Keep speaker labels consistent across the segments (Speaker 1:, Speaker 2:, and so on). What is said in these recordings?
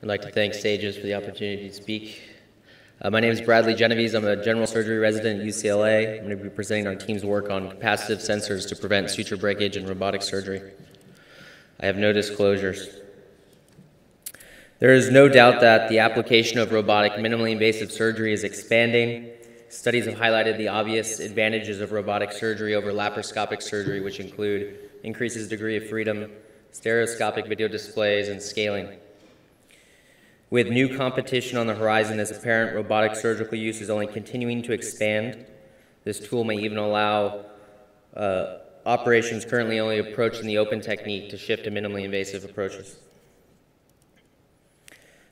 Speaker 1: I'd like to thank Sages for the opportunity to speak. My name is Bradley Genovese. I'm a general surgery resident at UCLA. I'm going to be presenting our team's work on capacitive sensors to prevent suture breakage in robotic surgery. I have no disclosures. There is no doubt that the application of robotic minimally invasive surgery is expanding. Studies have highlighted the obvious advantages of robotic surgery over laparoscopic surgery, which include increases degree of freedom, stereoscopic video displays, and scaling. With new competition on the horizon as apparent, robotic surgical use is only continuing to expand. This tool may even allow operations currently only approaching the open technique to shift to minimally invasive approaches.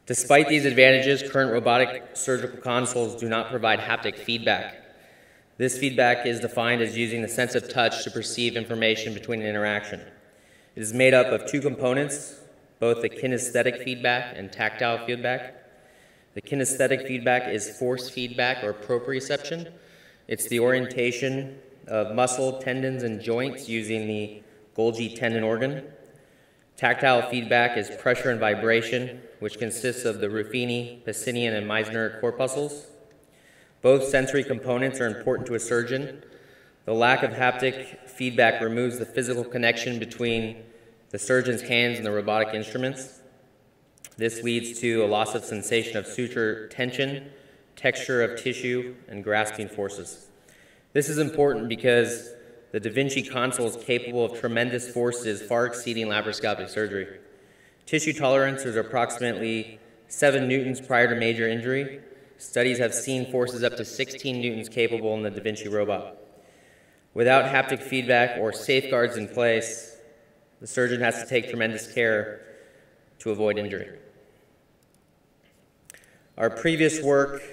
Speaker 1: Despite these advantages, current robotic surgical consoles do not provide haptic feedback. This feedback is defined as using the sense of touch to perceive information between an interaction. It is made up of two components, both the kinesthetic feedback and tactile feedback. The kinesthetic feedback is force feedback or proprioception. It's the orientation of muscle, tendons, and joints using the Golgi tendon organ. Tactile feedback is pressure and vibration, which consists of the Ruffini, Pacinian, and Meissner corpuscles. Both sensory components are important to a surgeon. The lack of haptic feedback removes the physical connection between the surgeon's hands and the robotic instruments. This leads to a loss of sensation of suture tension, texture of tissue, and grasping forces. This is important because the Da Vinci console is capable of tremendous forces far exceeding laparoscopic surgery. Tissue tolerances are approximately 7 newtons prior to major injury. Studies have seen forces up to 16 newtons capable in the Da Vinci robot. Without haptic feedback or safeguards in place, the surgeon has to take tremendous care to avoid injury. Our previous work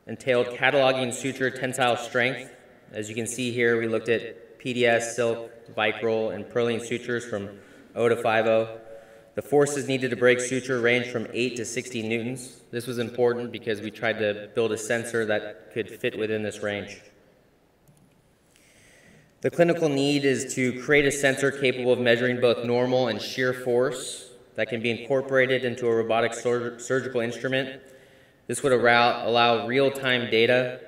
Speaker 1: entailed cataloging suture tensile strength. As you can see here, we looked at PDS, silk, Vicryl, and Perlene sutures from 0 to 5.0. The forces needed to break suture ranged from 8 to 60 newtons. This was important because we tried to build a sensor that could fit within this range. The clinical need is to create a sensor capable of measuring both normal and shear force that can be incorporated into a robotic surgical instrument. This would allow real-time data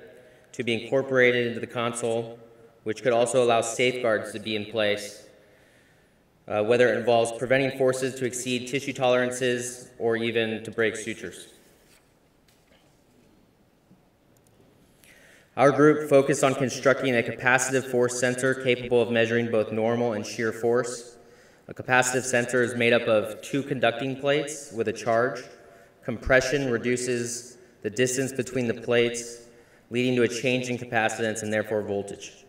Speaker 1: to be incorporated into the console, which could also allow safeguards to be in place, whether it involves preventing forces to exceed tissue tolerances or even to break sutures. Our group focused on constructing a capacitive force sensor capable of measuring both normal and shear force. A capacitive sensor is made up of 2 conducting plates with a charge. Compression reduces the distance between the plates, leading to a change in capacitance and therefore voltage.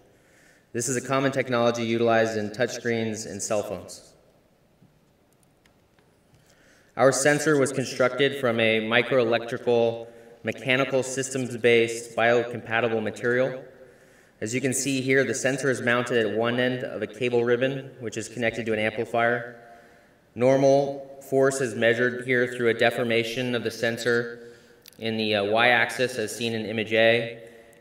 Speaker 1: This is a common technology utilized in touchscreens and cell phones. Our sensor was constructed from a microelectrical, mechanical systems-based biocompatible material. As you can see here, the sensor is mounted at one end of a cable ribbon, which is connected to an amplifier. Normal force is measured here through a deformation of the sensor in the y-axis as seen in image A,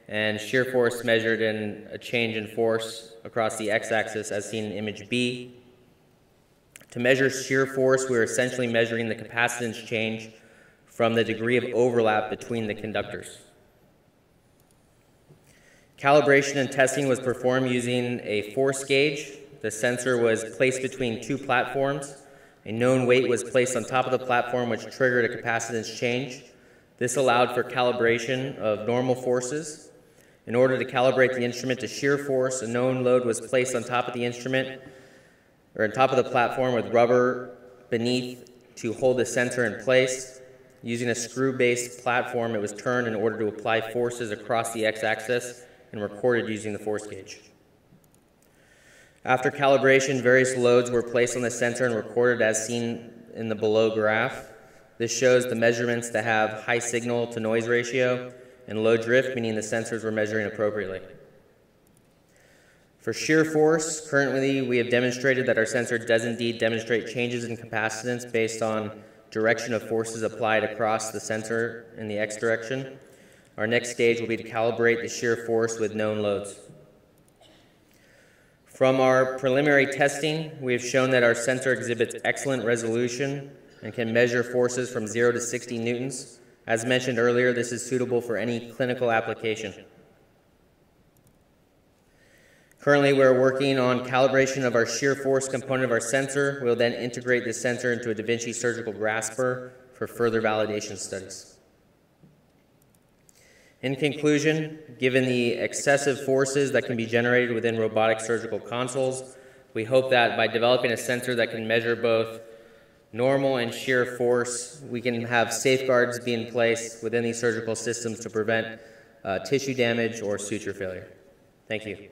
Speaker 1: and shear force measured in a change in force across the x-axis as seen in image B. To measure shear force, we're essentially measuring the capacitance change from the degree of overlap between the conductors. Calibration and testing was performed using a force gauge. The sensor was placed between 2 platforms. A known weight was placed on top of the platform, which triggered a capacitance change. This allowed for calibration of normal forces. In order to calibrate the instrument to shear force, a known load was placed on top of the instrument, or on top of the platform with rubber beneath to hold the sensor in place. Using a screw-based platform, it was turned in order to apply forces across the x-axis and recorded using the force gauge. After calibration, various loads were placed on the sensor and recorded as seen in the below graph. This shows the measurements that have high signal to noise ratio and low drift, meaning the sensors were measuring appropriately. For shear force, currently we have demonstrated that our sensor does indeed demonstrate changes in capacitance based on direction of forces applied across the sensor in the x direction. Our next stage will be to calibrate the shear force with known loads. From our preliminary testing, we have shown that our sensor exhibits excellent resolution, and can measure forces from 0 to 60 newtons. As mentioned earlier, this is suitable for any clinical application. Currently, we're working on calibration of our shear force component of our sensor. We'll then integrate this sensor into a Da Vinci surgical grasper for further validation studies. In conclusion, given the excessive forces that can be generated within robotic surgical consoles, we hope that by developing a sensor that can measure both normal and shear force, we can have safeguards be in place within these surgical systems to prevent tissue damage or suture failure. Thank you.